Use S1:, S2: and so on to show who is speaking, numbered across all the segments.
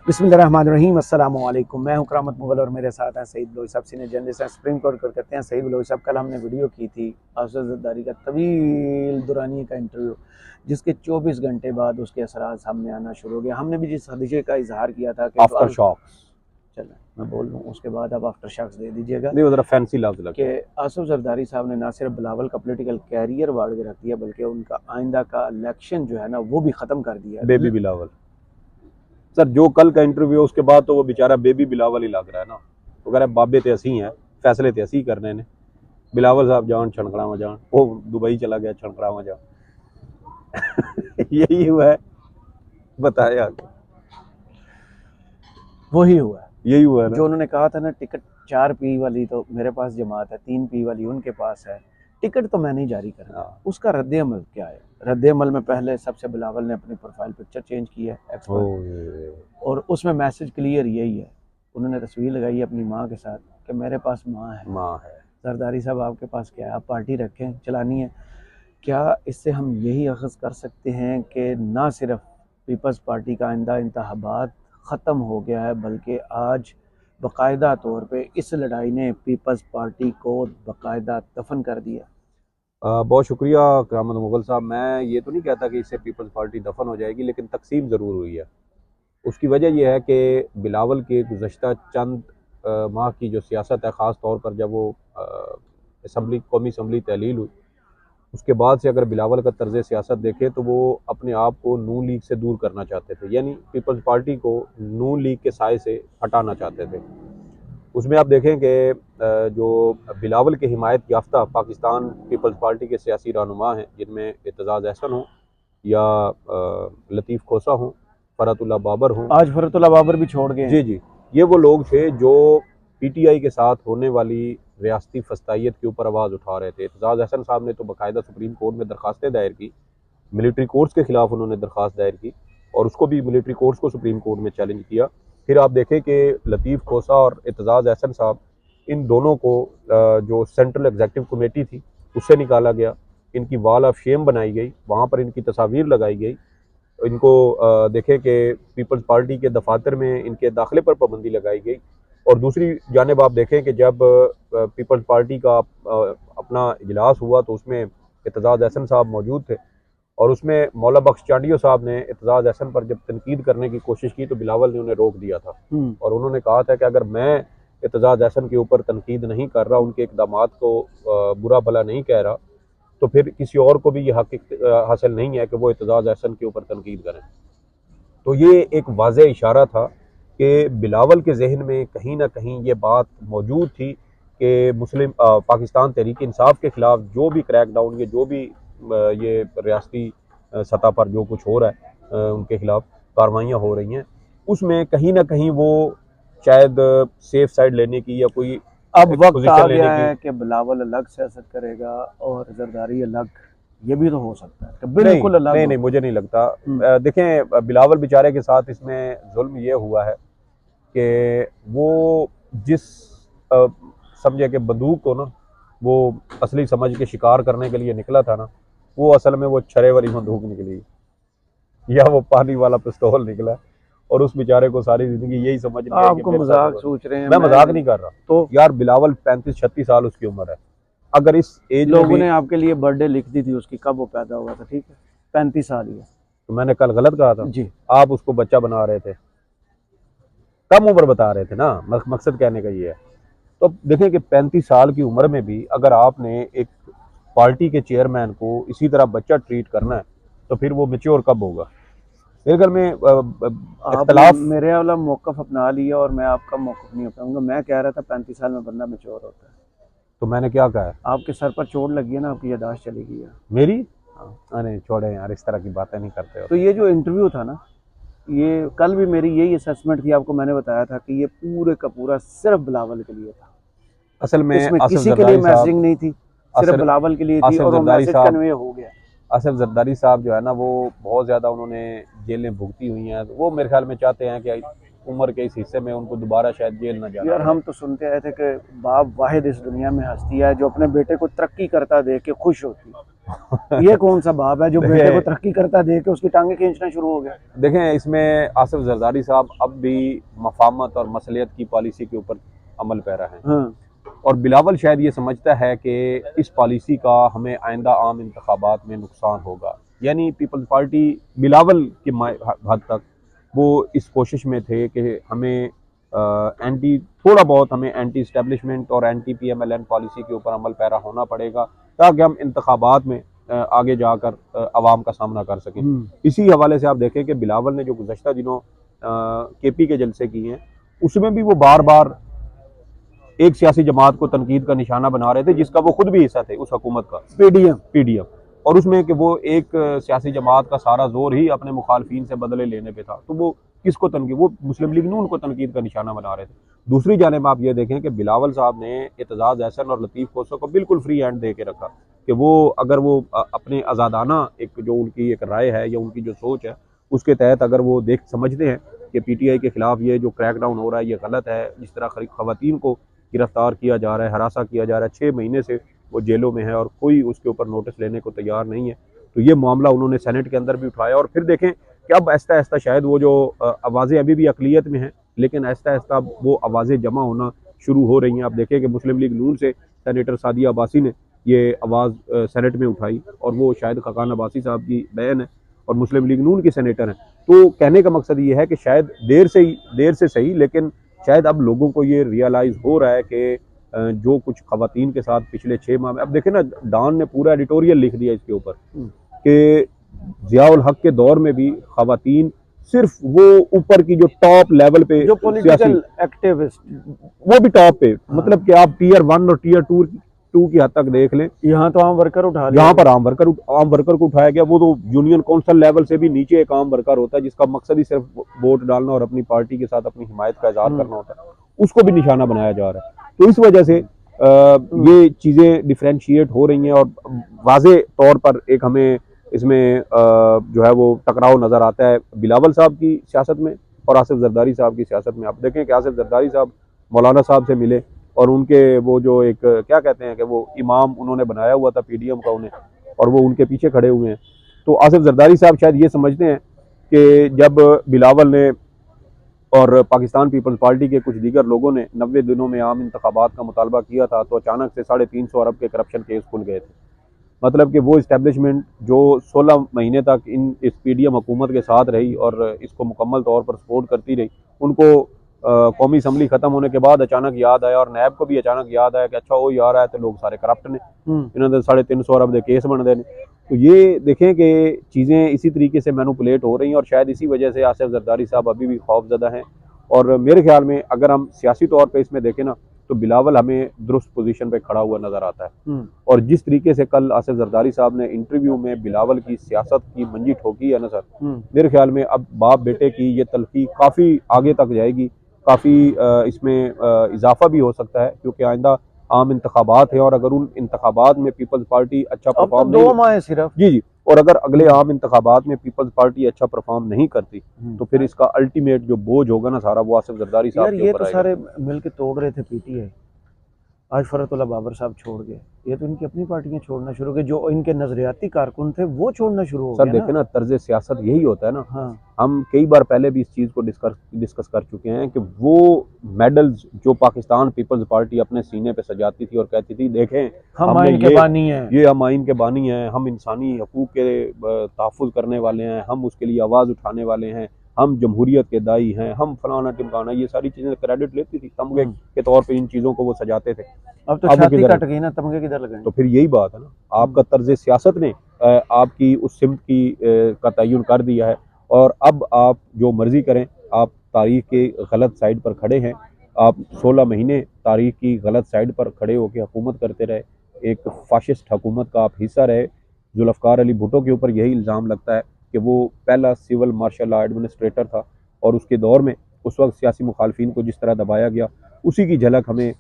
S1: बिस्मिल्लाहिर्रहमानिर्रहीम, अस्सलामु अलैकुम। मैं हूं करामत मुगल और मेरे साथ हैं सईद बलोच साहब, सीनियर जर्नलिस्ट हैं, सुप्रीम कोर्ट करते हैं। सईद बलोच साहब, कल हमने वीडियो की थी आसिफ जरदारी का तवील दुरानी का इंटरव्यू, जिसके 24 घंटे बाद उसके असरार सामने आना शुरू हो गया। हमने भी जिस खदशे का इजहार किया था कि
S2: आफ्टर शॉक्स,
S1: चलें मैं बोल दूँ, उसके बाद अब आफ्टर शॉक्स दे दीजिएगा
S2: नहीं वो जरा फैंसी लफ्ज लगता
S1: कि
S2: है।
S1: आसिफ जरदारी साहब ने ना सिर्फ बिलावल का पॉलिटिकल कैरियर वाड़ के रख दिया, बल्कि उनका आइंदा का इलेक्शन जो है ना वो भी ख़त्म कर दिया।
S2: बेबी बिलावल सर, जो कल का इंटरव्यू है उसके बाद तो वो बेचारा बेबी बिलावल ही लग रहा है ना। वो कह रहा है बाबे ते असी हैं, फैसले ते असी करने ने। बिलावल साहब जान छणकड़ा में जान, वो दुबई चला गया छणकड़ा में जान। यही हुआ है, बताया
S1: वही हुआ है
S2: यही हुआ है ना।
S1: जो उन्होंने कहा था ना, टिकट 4P वाली तो मेरे पास जमात है, 3P वाली उनके पास है, टिकट तो मैं नहीं जारी करूँगा। उसका रद्द-ए-अमल क्या है? रद्द-ए-अमल में पहले सबसे बिलावल ने अपनी प्रोफाइल पिक्चर चेंज की है एक्स पर, और उसमें मैसेज क्लियर यही है। उन्होंने तस्वीर लगाई है अपनी माँ के साथ कि मेरे पास माँ है। जरदारी साहब, आपके पास क्या है? आप पार्टी रखें, चलानी है। क्या इससे हम यही अखज़ कर सकते हैं कि ना सिर्फ पीपल्स पार्टी का आइंदा इंतखाबात ख़त्म हो गया है, बल्कि आज बाकायदा तौर पे इस लड़ाई ने पीपल्स पार्टी को बाकायदा दफन कर दिया?
S2: बहुत शुक्रिया करामत मुगल साहब। मैं ये तो नहीं कहता कि इससे पीपल्स पार्टी दफन हो जाएगी, लेकिन तकसीम ज़रूर हुई है। उसकी वजह यह है कि बिलावल के गुज़श्ता चंद माह की जो सियासत है, ख़ास तौर पर जब वो असम्बली कौमी असम्बली तहलील हुई, उसके बाद से अगर बिलावल का तर्ज़ सियासत देखें तो वो अपने आप को नून लीग से दूर करना चाहते थे, यानी पीपल्स पार्टी को नून लीग के साए से हटाना चाहते थे। उसमें आप देखें कि जो बिलावल के हिमायत याफ्ता पाकिस्तान पीपल्स पार्टी के सियासी रहनुमा हैं, जिनमें एतजाज़ अहसन हो या लतीफ़ खोसा हों, फ़रतुल्लाह बाबर हों।
S1: आज फरतुल्लाह बाबर भी छोड़ गए
S2: जी
S1: हैं।
S2: जी, ये वो लोग थे जो पीटीआई के साथ होने वाली रियासती फस्तायत के ऊपर आवाज़ उठा रहे थे। एतजाज़ अहसन साहब ने तो बाकायदा सुप्रीम कोर्ट में दरखास्तें दायर की, मिलिट्री कोर्ट्स के ख़िलाफ़ उन्होंने दरख्वास्त दायर की और उसको भी मिलिट्री कोर्ट्स को सुप्रीम कोर्ट में चैलेंज किया। फिर आप देखें कि लतीफ़ खोसा और एतजाज़ अहसन साहब, इन दोनों को जो सेंट्रल एग्जीक्यूटिव कमेटी थी उससे निकाला गया, इनकी वॉल ऑफ शेम बनाई गई, वहाँ पर इनकी तस्वीर लगाई गई। इनको देखें कि पीपल्स पार्टी के दफातर में इनके दाखिले पर पाबंदी लगाई गई। और दूसरी जानिब आप देखें कि जब पीपल्स पार्टी का अपना इजलास हुआ तो उसमें एतजाज़ अहसन साहब मौजूद थे और उसमें मौला बख्श चांडियो साहब ने एतजाज़ अहसन पर जब तनकीद करने की कोशिश की तो बिलावल ने उन्हें रोक दिया था और उन्होंने कहा था कि अगर मैं एतजाज़ अहसन के ऊपर तनकीद नहीं कर रहा, उनके इक़दामात को बुरा भला नहीं कह रहा, तो फिर किसी और को भी ये हक़ हासिल नहीं है कि वो एतजाज़ अहसन के ऊपर तनकीद करें। तो ये एक वाज़ेह इशारा था कि बिलावल के जहन में कहीं ना कहीं ये बात मौजूद थी कि मुस्लिम पाकिस्तान तहरीक इंसाफ के ख़िलाफ़ जो भी क्रैकडाउन, ये जो भी ये रियासती सतह पर जो कुछ हो रहा है, उनके ख़िलाफ़ कार्रवाइयाँ हो रही हैं, उसमें कहीं ना कहीं वो शायद सेफ साइड लेने की या कोई
S1: अब वक्त आ
S2: पोजीशन लेने
S1: गया
S2: की।
S1: है कि बिलावल अलग सियासत करेगा और जरदारी अलग। ये भी तो हो सकता है कि
S2: नहीं
S1: बिल्कुल अलग
S2: नहीं
S1: हो।
S2: नहीं, मुझे नहीं लगता। देखें, बिलावल बेचारे के साथ इसमें जुल्म ये हुआ है कि वो जिस समझे कि बंदूक को ना वो असली समझ के शिकार करने के लिए निकला था ना, वो असल में वो छरे वाली बंदूक निकली या वो पानी वाला पिस्तौल निकला। और उस बेचारे को सारी जिंदगी यही समझ लिया है कि
S1: आपको
S2: मेरे
S1: मजाक
S2: साथ।
S1: सोच रहे हैं,
S2: मैं मजाक नहीं कर रहा
S1: तो
S2: यार, बिलावल 35-36 साल उसकी उम्र है। अगर इस एज में
S1: लोगों
S2: भी,
S1: ने आपके लिए बर्थडे लिख दी थी उसकी, कब वो पैदा हुआ था, ठीक है, 35 साल ही है।
S2: तो मैंने कल गलत कहा था?
S1: जी,
S2: आप उसको बच्चा बना रहे थे, कम उम्र बता रहे थे ना। मकसद कहने का ये है। तो देखें कि 35 साल की उम्र में भी अगर आपने एक पार्टी के चेयरमैन को इसी तरह बच्चा ट्रीट करना है तो फिर वो मेच्योर कब होगा? मेरे घर में
S1: आपने
S2: इख्तलाफ।
S1: मेरे वाला मौकफ अपना लिया और मैं आपका मौकफ नहीं अपनाऊंगा। मैं कह रहा था 35 साल में बंदा मैच्योर होता है।
S2: तो मैंने क्या कहा है?
S1: आपके सर पर चोट लगी है ना, आपकी यादाश्त चली गई है।
S2: मेरी?
S1: हाँ।
S2: अरे छोड़े यार, इस तरह की बातें नहीं करते हो।
S1: तो ये जो इंटरव्यू था ना, ये कल भी मेरी यही असेसमेंट थी, आपको मैंने बताया था कि ये पूरे का पूरा सिर्फ बिलावल के लिए था।
S2: असल में
S1: इसमें
S2: आसिफ
S1: किसी के लिए
S2: जरदारी साहब,
S1: मैसेजिंग नहीं थी, सिर्फ
S2: आसिफ
S1: बिलावल के लिए थी
S2: आसिफ
S1: और वो
S2: जरदारी
S1: मैसेज
S2: साहब
S1: कन्वे हो गया।
S2: आसिफ जरदारी साहब जो है ना, वो बहुत ज़्यादा उन्होंने जेलें भुगती हुई हैं। वो मेरे ख्याल में चाहते हैं कि उम्र के इस हिस्से में उनको दोबारा शायद जेल न जाना
S1: यार
S2: पड़े।
S1: हम तो सुनते आए थे कि बाप वाहिद इस दुनिया में हस्ती है जो अपने बेटे को तरक्की करता देख के खुश होती है। ये कौन सा बाप है जो बेटे को
S2: देखें
S1: तरक्की करता देख के उसकी टांगे खींचना शुरू हो गया?
S2: देखें इसमें आसिफ जरदारी साहब अब भी मफामत और मसलियत की पॉलिसी के ऊपर अमल पैरा है,
S1: हाँ।
S2: और बिलावल शायद ये समझता है कि इस पॉलिसी का हमें आइंदा आम इंतखाबात में नुकसान होगा। यानी पीपल्स पार्टी बिलावल के हद तक वो इस कोशिश में थे कि हमें एंटी थोड़ा बहुत हमें एंटी इस्टेब्लिशमेंट और एंटी PMLN पॉलिसी के ऊपर अमल पैरा होना पड़ेगा ताकि हम इंतखाबात में आगे जाकर अवाम का सामना कर सकें। इसी हवाले से आप देखें कि बिलावल ने जो गुज़श्ता दिनों KP के जलसे किए हैं उसमें भी वो बार बार एक सियासी जमात को तनकीद का निशाना बना रहे थे जिसका वो खुद भी हिस्सा थे, उस हुकूमत का, PDM। और उसमें कि वो एक सियासी जमात का सारा जोर ही अपने मुखालफिन से बदले लेने पे था, तो वो किसको तनकीद, वो मुस्लिम लीग नून को तनकीद का निशाना बना रहे थे। दूसरी जानिब आप ये देखें कि बिलावल साहब ने एतजाज़ एहसन और लतीफ़ कोसो को बिल्कुल फ्री हैंड दे के रखा कि वो अगर वो अपने आज़ादाना एक जो उनकी एक राय है या उनकी जो सोच है उसके तहत अगर वो देख समझते हैं कि PTI के खिलाफ ये जो क्रैकडाउन हो रहा है ये गलत है, जिस तरह खवातीन को गिरफ्तार किया जा रहा है, हरासा किया जा रहा है, 6 महीने से वो जेलों में है और कोई उसके ऊपर नोटिस लेने को तैयार नहीं है, तो ये मामला उन्होंने सेनेट के अंदर भी उठाया। और फिर देखें कि अब आहिस्ता आहिस्ता शायद वो जो आवाज़ें अभी भी अकलियत में हैं लेकिन आहिस्ता आहिस्ता वो आवाज़ें जमा होना शुरू हो रही हैं। आप देखें कि मुस्लिम लीग नून से सेनेटर सादिया अब्बासी ने ये आवाज़ सेनेट में उठाई और वो शायद खकान अब्बासी साहब की बहन है और मुस्लिम लीग नून की सेनेटर हैं। तो कहने का मकसद ये है कि शायद देर से सही लेकिन शायद अब लोगों को ये रियलाइज़ हो रहा है कि जो कुछ खवातीन के साथ पिछले 6 माह में, अब देखें ना डॉन ने पूरा एडिटोरियल लिख दिया इसके ऊपर कि ज़ियाउल हक के दौर में भी खवातीन सिर्फ वो ऊपर की जो टॉप लेवल पे
S1: जो पॉलिटिकल एक्टिविस्ट
S2: वो भी टॉप पे, मतलब कि आप टियर 1 और टियर 2 की हद तक देख लें,
S1: यहाँ तो आम वर्कर उठा लिया,
S2: यहाँ पर आम वर्कर को उठाया गया। वो तो यूनियन काउंसिल लेवल से भी नीचे एक आम वर्कर होता है जिसका मकसद ही सिर्फ वोट डालना और अपनी पार्टी के साथ अपनी हिमायत का इजहार करना होता है, उसको भी निशाना बनाया जा रहा है। तो इस वजह से ये चीज़ें डिफ्रेंशिएट हो रही हैं और वाज़े तौर पर एक हमें इसमें जो है वो टकराव नज़र आता है बिलावल साहब की सियासत में और आसिफ जरदारी साहब की सियासत में। आप देखें कि आसिफ जरदारी साहब मौलाना साहब से मिले और उनके वो जो एक क्या कहते हैं कि वो इमाम उन्होंने बनाया हुआ था PDM का उन्हें, और वो उनके पीछे खड़े हुए हैं। तो आसिफ जरदारी साहब शायद ये समझते हैं कि जब बिलावल ने और पाकिस्तान पीपल्स पार्टी के कुछ दीगर लोगों ने 90 दिनों में आम इंतखाबात का मुतालबा किया था तो अचानक से 350 अरब के करप्शन केस खुल गए थे। मतलब कि वो इस्टेब्लिशमेंट जो 16 महीने तक इस PDM हुकूमत के साथ रही और इसको मुकम्मल तौर पर सपोर्ट करती रही, उनको कौमी असम्बली ख़त्म होने के बाद अचानक याद आया और नैब को भी अचानक याद आया कि अच्छा वो यार आया तो लोग सारे करप्ट ने, इन्होंने 350 अरब के केस बन देने। तो ये देखें कि चीज़ें इसी तरीके से मैनुपुलेट हो रही हैं और शायद इसी वजह से आसिफ जरदारी साहब अभी भी खौफजदा हैं। और मेरे ख्याल में अगर हम सियासी तौर पर इसमें देखें ना तो बिलावल हमें दुरुस्त पोजीशन पे खड़ा हुआ नज़र आता है। और जिस तरीके से कल आसिफ जरदारी साहब ने इंटरव्यू में बिलावल की सियासत की मंजी ठोकी है ना सर, मेरे ख्याल में अब बाप बेटे की ये तलखी काफ़ी आगे तक जाएगी, काफ़ी इसमें इजाफा भी हो सकता है क्योंकि आइंदा आम इंतखाबात है और अगर उन इंतखाबात में पीपल्स पार्टी अच्छा परफॉर्म
S1: नहीं, 2 माह सिर्फ
S2: जी, और अगर अगले आम इंतखाबात में पीपल्स पार्टी अच्छा परफॉर्म नहीं करती तो फिर इसका अल्टीमेट जो बोझ होगा ना सारा वो आसिफ जरदारी साहब के ऊपर आएगा।
S1: सारे मिलके तोड़ रहे थे PTI, आज फरतुल्ला बाबर साहब छोड़ गए, ये तो इनकी अपनी पार्टियां छोड़ना शुरू गए, जो इनके नजरियाती कारकुन थे वो छोड़ना शुरू हो गए।
S2: सर देखे ना तर्ज सियासत यही होता है ना।
S1: हाँ।
S2: हम कई बार पहले भी इस चीज़ को डिस्कस कर चुके हैं कि वो मेडल्स जो पाकिस्तान पीपल्स पार्टी अपने सीने पे सजाती थी और कहती थी देखें
S1: हम आइन के बानी हैं,
S2: ये हम आइन के बानी हैं, हम इंसानी हकूक़ के तहफ़्फ़ुज़ करने वाले हैं, हम उसके लिए आवाज़ उठाने वाले हैं, हम जमहूरियत के दाई हैं, हम फलाना टिमकाना, ये सारी चीज़ें क्रेडिट लेती थी, तमगे के तौर पे इन चीज़ों को वो सजाते थे।
S1: अब तो छाती कट गई ना, तमगे किधर लगाएं?
S2: तो फिर यही बात है ना, आपका तर्ज सियासत ने आपकी उस सिमत की का तयन कर दिया है और अब आप जो मर्जी करें, आप तारीख के गलत साइड पर खड़े हैं। आप 16 महीने तारीख की गलत साइड पर खड़े होकर हुकूमत करते रहे, एक फाशिस्ट हुकूमत का आप हिस्सा रहे। जुल्फ़िकार अली भुट्टो के ऊपर यही इल्ज़ाम लगता है कि वो पहला सिविल मार्शल लॉ एडमिनिस्ट्रेटर था और उसके दौर में उस वक्त सियासी मुखालफिन को जिस तरह दबाया गया उसी की झलक हमें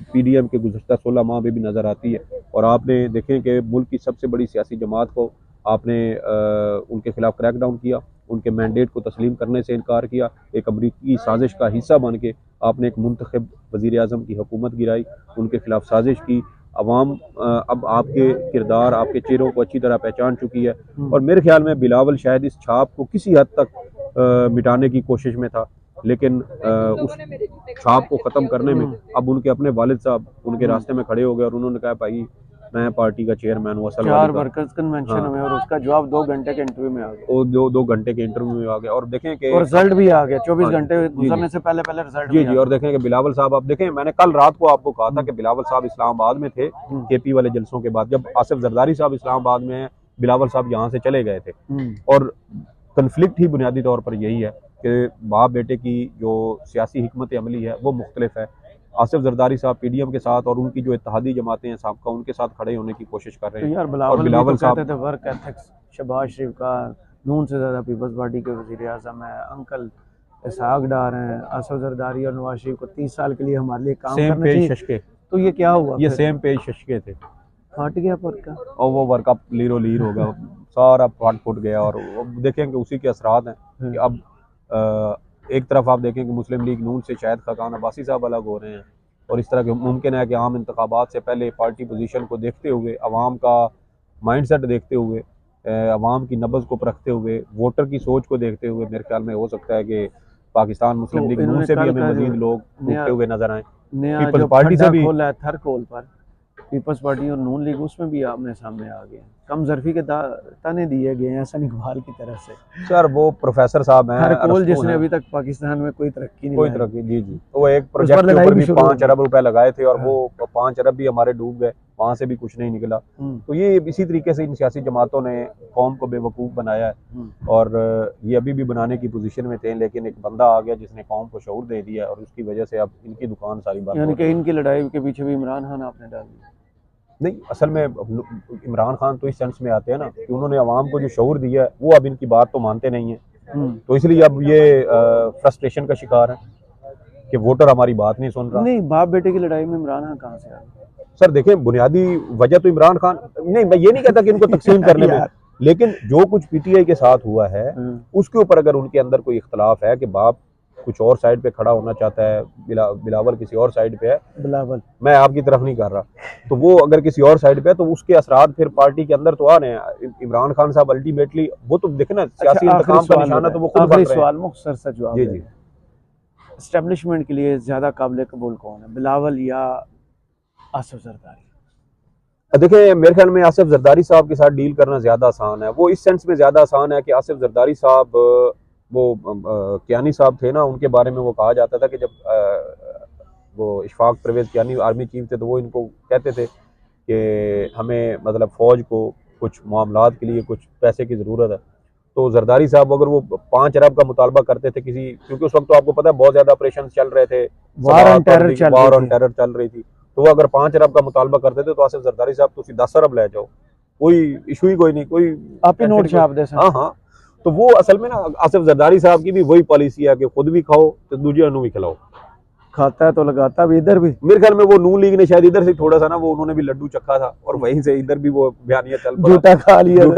S2: PDM के गुज़श्ता 16 माह में भी नज़र आती है। और आपने देखें कि मुल्क की सबसे बड़ी सियासी जमात को आपने उनके खिलाफ क्रैकडाउन किया, उनके मैंडेट को तस्लीम करने से इनकार किया, एक अमरीकी साजिश का हिस्सा बन के आपने एक मुंतखब वज़ीर आज़म की हुकूमत गिराई, उनके खिलाफ साजिश की, अवाम अब आपके किरदार, आपके चेहरों को अच्छी तरह पहचान चुकी है। और मेरे ख्याल में बिलावल शायद इस छाप को किसी हद तक मिटाने की कोशिश में था, लेकिन उस छाप को ख़त्म करने में अब उनके अपने वालिद साहब उनके रास्ते में खड़े हो गए और उन्होंने कहा भाई मैं पार्टी का चेयरमैन हूँ, असल
S1: 4
S2: वाली का।
S1: वर्कर्स कन्वेंशन
S2: हाँ।
S1: हुए और उसका जवाब 2 घंटे के इंटरव्यू में आ गया
S2: वो 2 घंटे के इंटरव्यू में आ गया और देखें कि
S1: और रिजल्ट भी आ गया 24
S2: हाँ,
S1: घंटे
S2: जी,
S1: गुजरने
S2: जी।
S1: से पहले पहले रिजल्ट
S2: जी
S1: भी आ
S2: जी,
S1: गया।
S2: और देखें कि बिलावल साहब, आप देखें मैंने कल रात को आपको कहा था कि बिलावल साहब इस्लामाबाद में थे केपी वाले जलसों के बाद, जब आसिफ जरदारी साहब इस्लामाबाद में हैं, बिलावल साहब यहाँ से चले गए थे। और कन्फ्लिक्ट ही बुनियादी तौर पर यही है कि बाप बेटे की जो सियासी हिकमत अमली है वो मुख्तलिफ है। आसिफ जरदारी साहब पीडीएम के साथ और उनकी जो इत्तेहादी जमातें हैं साहब का, उनके साथ खड़े होने की कोशिश कर रहे
S1: तो
S2: हैं।
S1: यार
S2: और
S1: बिलावल भी तो
S2: साहब
S1: कहते थे वर्क एथिक्स शहबाज शरीफ का नून से ज़्यादा पीपल्स पार्टी के वज़ीर आज़म है, अंकल इसहाक डार हैं, आसिफ जरदारी और नवाज शरीफ को 30 साल के लिए हमारे लिए काम
S2: सेम
S1: करना
S2: पेज
S1: चाहिए।
S2: शशके,
S1: तो ये क्या हुआ
S2: ये
S1: फिर?
S2: सेम पेज शशके थे
S1: फट गया पर का।
S2: और वो वर्कअप लीरो लीर हो गया, सारा फट फुट गया। और देखें कि उसी के असरात हैं कि अब एक तरफ आप देखें कि मुस्लिम लीग नून से शायद खाकान अब्बासी साहब अलग हो रहे हैं और इस तरह के मुमकिन है कि आम इंतखाबात से पहले पार्टी पोजीशन को देखते हुए, अवाम का माइंडसेट देखते हुए, अवाम की नब्ज़ को परखते हुए, वोटर की सोच को देखते हुए मेरे ख्याल में हो सकता है कि पाकिस्तान मुस्लिम
S1: तो
S2: लीग नून
S1: इन्होंने
S2: से भी
S1: कल
S2: हमें
S1: का जो
S2: मजीद लोग
S1: नया
S2: टूटते हुए नजर आए।
S1: नया
S2: पीपल्स
S1: जो
S2: पार्टी से
S1: खड्डा
S2: भी
S1: खोला है थरकोल पर, पीपल्स पार्टी और नून लीग, उसमें भी आमने सामने आ गए हैं। कम जरफी के ताने दिए गए हैं हसन इकबाल की तरफ से।
S2: सर वो प्रोफेसर साहब हैं,
S1: थरकोल
S2: अरस्तू
S1: जिसने
S2: हैं,
S1: अभी तक पाकिस्तान में कोई तरक्की नहीं
S2: कोई
S1: लाई।
S2: तरक्की, जी जी, वो एक
S1: उस
S2: प्रोजेक्ट
S1: पर
S2: के
S1: लड़ाई
S2: ऊपर
S1: भी
S2: भी
S1: शुरू हो
S2: 5
S1: गई।
S2: अरब रुपए लगाए थे और
S1: हाँ।
S2: वो 5 अरब भी हमारे डूब गए, वहां से भी कुछ नहीं निकला। तो ये इसी तरीके से इन सियासी जमातों ने कौम को बेवकूफ़ बनाया है और ये अभी भी बनाने की पोजीशन में थे, लेकिन एक बंदा आ गया जिसने कौम को शऊर दे दिया और उसकी वजह से अब इनकी दुकान सारी बंद
S1: यानी
S2: हो
S1: कि
S2: गई।
S1: इनकी लड़ाई के पीछे भी इमरान खान आपने डाल दिया।
S2: नहीं, असल में इमरान खान तो इस सेंस में आते हैं ना कि उन्होंने अवाम को जो शऊर दिया है वो अब इनकी बात तो मानते नहीं है, तो इसलिए अब ये फ्रस्ट्रेशन का शिकार है कि वोटर हमारी बात नहीं सुन रहा।
S1: नहीं, बाप बेटे की लड़ाई में इमरान खान कहाँ से आ गया?
S2: सर देखें, बुनियादी वजह तो इमरान खान, नहीं मैं ये नहीं कहता कि इनको तकसीम करने में, लेकिन जो कुछ पीटीआई के साथ हुआ है उसके ऊपर अगर उनके अंदर कोई इख्तलाफ है कि बाप कुछ और साइड पे खड़ा होना चाहता है, बिलावल किसी और साइड पे है,
S1: बिलावल
S2: मैं आपकी तरफ नहीं कर रहा, तो वो अगर किसी और साइड पे है तो उसके असरात फिर पार्टी के अंदर तो आ रहे हैं। इमरान खान साहब अल्टीमेटली वो तो देखे ना, सियासी इंतकाम का निशाना तो वो खुद बन रहे हैं।
S1: सवाल मुख्तसर सा जवाब
S2: जी जी,
S1: एस्टेब्लिशमेंट के लिए ज्यादा काबिल कबूल कौन है, बिलावल या आसिफ जरदारी?
S2: देखिए मेरे ख्याल में आसिफ जरदारी साहब के साथ डील करना ज़्यादा आसान है। वो इस सेंस में ज़्यादा आसान है कि आसिफ जरदारी साहब वो कियानी साहब थे ना, उनके बारे में वो कहा जाता था कि जब वो इशफाक परवेज़ कियानी आर्मी चीफ थे तो वो इनको कहते थे कि हमें मतलब फ़ौज को कुछ मामलात के लिए कुछ पैसे की ज़रूरत है, तो जरदारी साहब अगर वो 5 अरब का मुतालबा करते थे किसी, क्योंकि उस वक्त तो आपको पता है बहुत ज़्यादा ऑपरेशन चल रहे थे,
S1: वार ऑन टेरर
S2: चल रही थी, तो वो अगर 5 अरब का मुतालबा करते थे तो आसिफ जरदारी साहब तुसी 10 अरब ले जाओ, कोई इशू ही कोई नहीं, कोई
S1: आप ही नोट छाप दे।
S2: हाँ हाँ, तो वो असल में ना आसिफ जरदारी साहब की भी वही पॉलिसी है कि खुद भी खाओ तो दूसरे भी खिलाओ,
S1: खाता है तो लगाता भी इधर भी।
S2: मेरे ख्याल में वो नून लीग ने शायद इधर से थोड़ा सा ना, वो उन्होंने भी लड्डू चखा था और वहीं से इधर भी वो बयानिया चल पड़ा,
S1: झूठा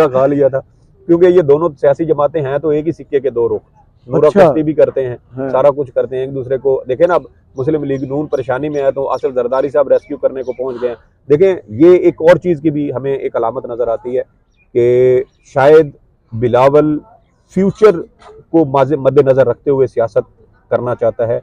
S1: खा लिया था,
S2: क्योंकि ये दोनों सियासी जमातें हैं तो एक ही सिक्के के दो रुख, नूरा कुश्ती भी करते हैं, सारा कुछ करते हैं एक दूसरे को। देखें ना, मुस्लिम लीग नून परेशानी में है तो आसिफ जरदारी साहब रेस्क्यू करने को पहुंच गए हैं। देखें ये एक और चीज़ की भी हमें एक अलामत नज़र आती है कि शायद बिलावल फ्यूचर को मद्देनज़र रखते हुए सियासत करना चाहता है,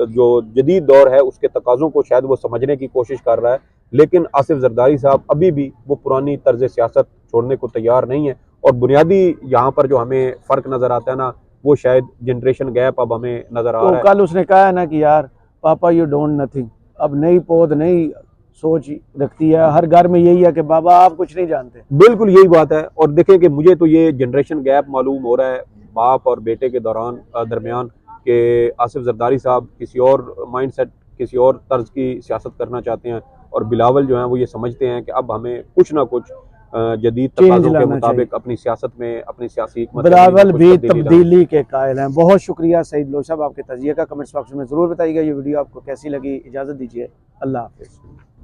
S2: जो जदीद दौर है उसके तकाज़ों को शायद वो समझने की कोशिश कर रहा है, लेकिन आसिफ जरदारी साहब अभी भी वो पुरानी तर्ज सियासत छोड़ने को तैयार नहीं है। और बुनियादी यहाँ पर जो हमें फ़र्क नज़र आता है ना, वो शायद जनरेशन गैप अब हमें नज़र आ रहा है।
S1: कल उसने कहा है ना कि यार पापा यू डोंट नथिंग, अब नई पौध नई सोच रखती है, हर घर में यही है कि बाबा आप कुछ नहीं जानते।
S2: बिल्कुल यही बात है। और देखें कि मुझे तो ये जनरेशन गैप मालूम हो रहा है बाप और बेटे के दरमियान कि आसिफ जरदारी साहब किसी और माइंडसेट, किसी और तर्ज की सियासत करना चाहते हैं और बिलावल जो है वो ये समझते हैं कि अब हमें कुछ ना कुछ जदीद तकाज़ों के मुताबिक अपनी सियासत में, अपनी सियासी हिकमत,
S1: बिलावल भी तब्दीली के कायल हैं। बहुत शुक्रिया सईद लोग साहब, आपके तजिए का कमेंट्स बॉक्स में ज़रूर बताइएगा। ये वीडियो आपको कैसी लगी, इजाज़त दीजिए, अल्लाह हाफ़िज़।